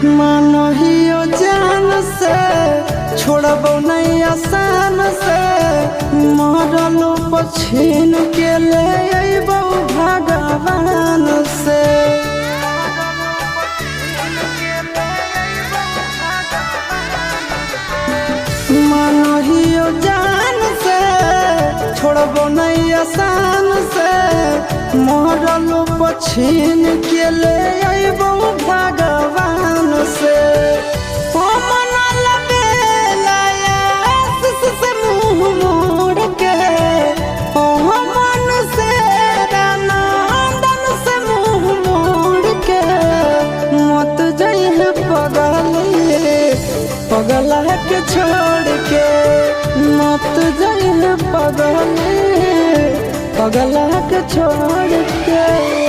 मानहियो जान से छोड़बो नहीं आसान से मरलो पछीन के ले अइबो भगवान से। मानहियो जान से छोड़बो नहीं आसान से मरलो पछीन के ले अइबो भगवान से। पगला के छोड़ के मत जाइए पगला के छोड़ के।